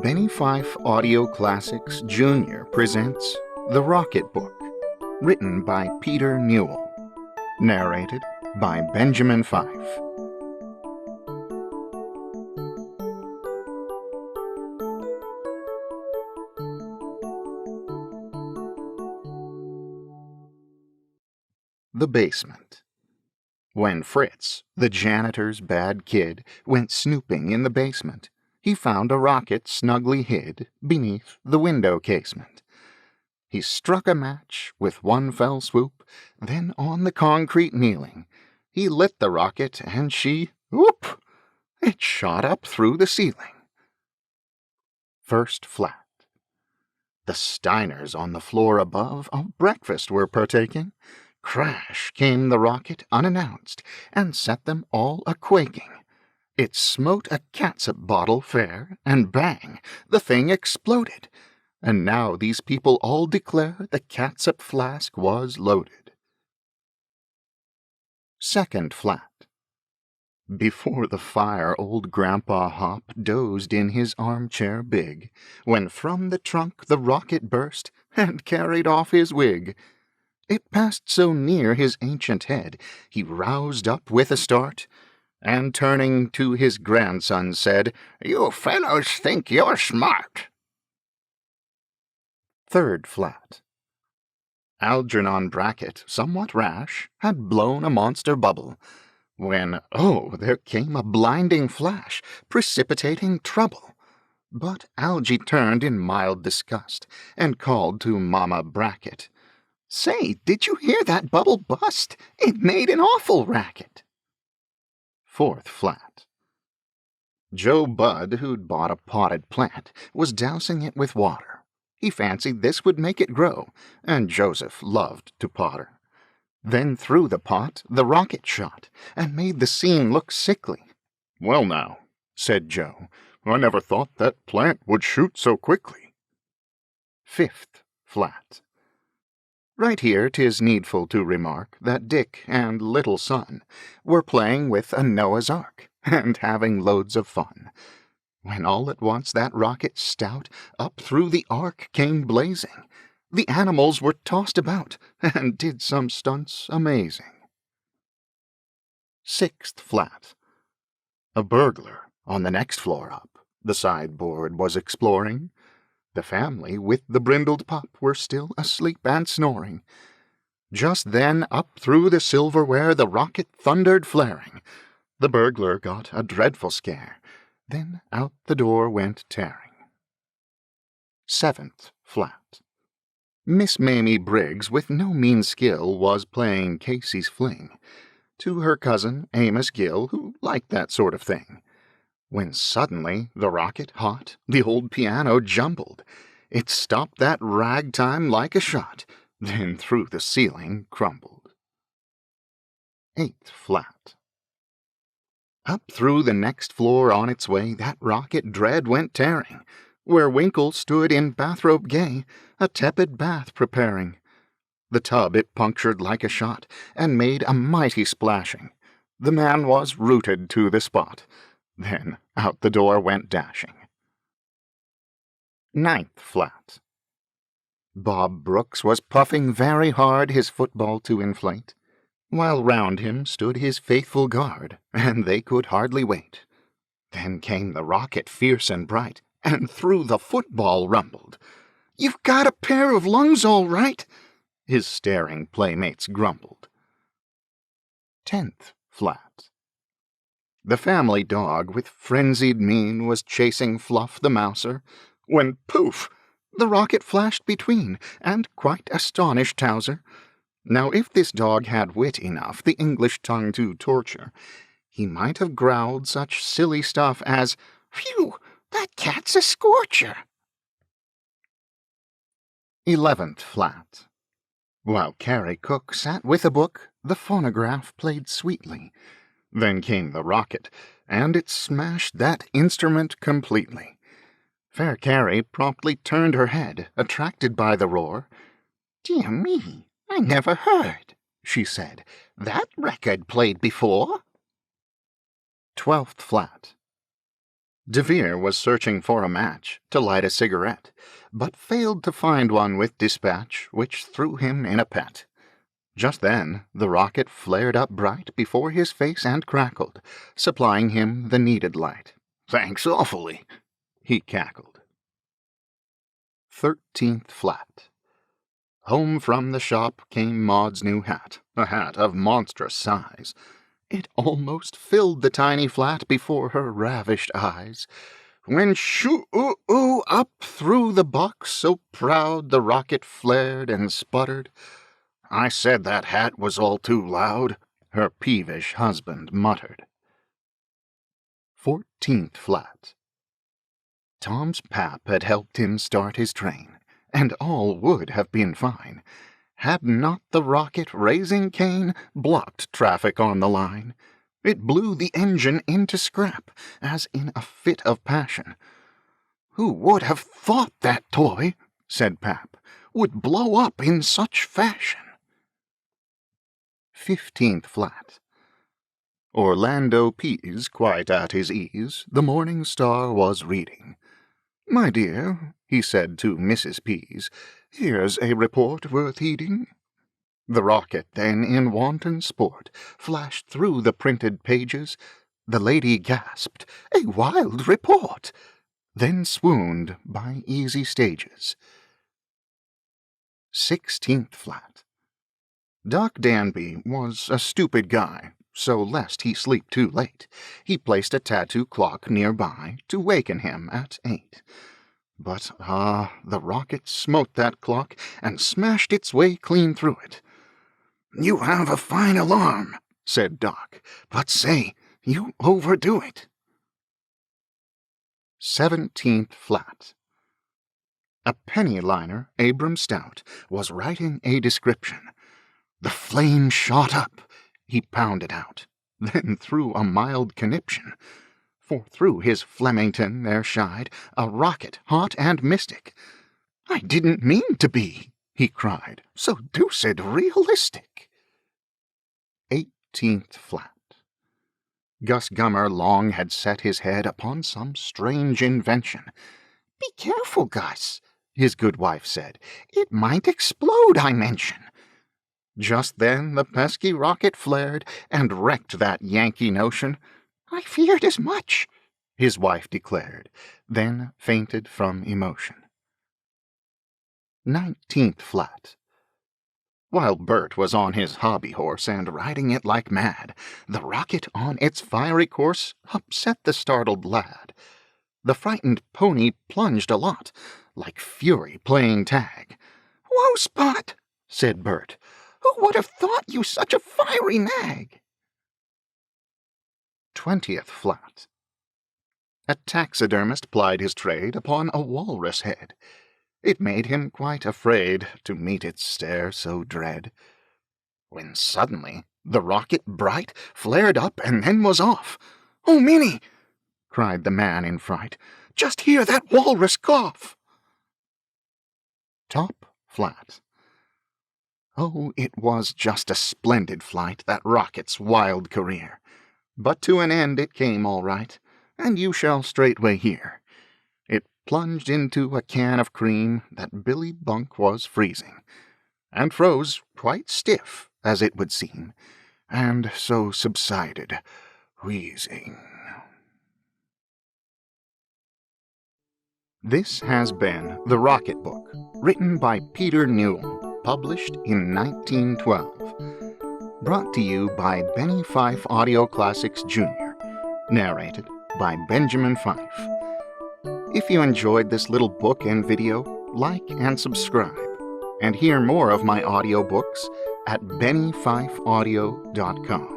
Benny Fife Audio Classics Jr. presents The Rocket Book, written by Peter Newell, narrated by Benjamin Fife. The Basement. When Fritz, the janitor's bad kid, went snooping in the basement, he found a rocket snugly hid beneath the window casement. He struck a match with one fell swoop, then on the concrete kneeling, he lit the rocket and whoop! It shot up through the ceiling. First flat. The Steiners on the floor above of breakfast were partaking. Crash came the rocket unannounced, and set them all a-quaking. It smote a catsup bottle fair, and bang, the thing exploded. And now these people all declare the catsup flask was loaded. Second flat. Before the fire old Grandpa Hop dozed in his armchair big, when from the trunk the rocket burst, and carried off his wig. It passed so near his ancient head, he roused up with a start, and turning to his grandson said, "You fellows think you're smart." Third flat. Algernon Brackett, somewhat rash, had blown a monster bubble, when, there came a blinding flash, precipitating trouble. But Algy turned in mild disgust, and called to Mama Brackett, "Say, did you hear that bubble bust? It made an awful racket." Fourth flat. Joe Budd, who'd bought a potted plant, was dousing it with water. He fancied this would make it grow, and Joseph loved to potter. Then through the pot the rocket shot, and made the scene look sickly. "Well now," said Joe, "I never thought that plant would shoot so quickly." Fifth flat. Right here 'tis needful to remark that Dick and little son were playing with a Noah's Ark, and having loads of fun, when all at once that rocket stout up through the ark came blazing. The animals were tossed about, and did some stunts amazing. Sixth flat. A burglar on the next floor up the sideboard was exploring. The family with the brindled pup were still asleep and snoring. Just then up through the silverware the rocket thundered flaring. The burglar got a dreadful scare, then out the door went tearing. Seventh flat. Miss Mamie Briggs, with no mean skill, was playing Casey's Fling to her cousin Amos Gill, who liked that sort of thing. When suddenly the rocket hot, the old piano jumbled. It stopped that ragtime like a shot, then through the ceiling crumbled. Eighth flat. Up through the next floor on its way that rocket dread went tearing, where Winkle stood in bathrobe gay, a tepid bath preparing. The tub it punctured like a shot, and made a mighty splashing. The man was rooted to the spot. Then out the door went dashing. Ninth flat. Bob Brooks was puffing very hard his football to inflate, while round him stood his faithful guard, and they could hardly wait. Then came the rocket fierce and bright, and through the football rumbled. "You've got a pair of lungs all right," his staring playmates grumbled. 10th flat. The family dog, with frenzied mien, was chasing Fluff the mouser, when, poof, the rocket flashed between, and quite astonished Towser. Now if this dog had wit enough the English tongue to torture, he might have growled such silly stuff as, "Phew, that cat's a scorcher." 11th flat. While Carrie Cook sat with a book, the phonograph played sweetly. Then came the rocket, and it smashed that instrument completely. Fair Carrie promptly turned her head, attracted by the roar. "Dear me, I never heard," she said, "that record played before." 12th flat. DeVere was searching for a match to light a cigarette, but failed to find one with dispatch, which threw him in a pet. Just then, the rocket flared up bright before his face and crackled, supplying him the needed light. "Thanks awfully," he cackled. 13th flat. Home from the shop came Maud's new hat, a hat of monstrous size. It almost filled the tiny flat before her ravished eyes, when shoo-oo-oo up through the box so proud the rocket flared and sputtered. "I said that hat was all too loud," her peevish husband muttered. 14th flat. Tom's pap had helped him start his train, and all would have been fine, had not the rocket raising cane blocked traffic on the line. It blew the engine into scrap, as in a fit of passion. "Who would have thought that toy," said Pap, "would blow up in such fashion?" 15th flat. Orlando Pease, quite at his ease, the Morning Star was reading. "My dear," he said to Mrs. Pease, "here's a report worth heeding." The rocket then, in wanton sport, flashed through the printed pages. The lady gasped, "A wild report!" then swooned by easy stages. 16th flat. Doc Danby was a stupid guy, so lest he sleep too late, he placed a tattoo clock nearby to waken him at 8. But, the rocket smote that clock and smashed its way clean through it. "You have a fine alarm," said Doc, "but say, you overdo it." 17th flat. A penny liner, Abram Stout, was writing a description. The flame shot up, he pounded out, then threw a mild conniption. For through his Flemington there shied a rocket hot and mystic. "I didn't mean to be," he cried, "so deuced realistic." 18th flat. Gus Gummer long had set his head upon some strange invention. "Be careful, Gus," his good wife said. "It might explode, I mention." Just then the pesky rocket flared and wrecked that Yankee notion. "I feared as much," his wife declared, then fainted from emotion. 19th flat. While Bert was on his hobby horse and riding it like mad, the rocket on its fiery course upset the startled lad. The frightened pony plunged a lot, like fury playing tag. "Whoa, Spot," said Bert. "Who would have thought you such a fiery nag?" 20th flat. A taxidermist plied his trade upon a walrus head. It made him quite afraid to meet its stare so dread. When suddenly the rocket bright flared up and then was off. "Oh, Minnie!" cried the man in fright. "Just hear that walrus cough!" Top flat. Oh, it was just a splendid flight, that rocket's wild career. But to an end it came all right, and you shall straightway hear. It plunged into a can of cream that Billy Bunk was freezing, and froze quite stiff, as it would seem, and so subsided, wheezing. This has been The Rocket Book, written by Peter Newell, published in 1912. Brought to you by Benny Fife Audio Classics Jr., narrated by Benjamin Fife. If you enjoyed this little book and video, like and subscribe, and hear more of my audiobooks at bennyfifeaudio.com.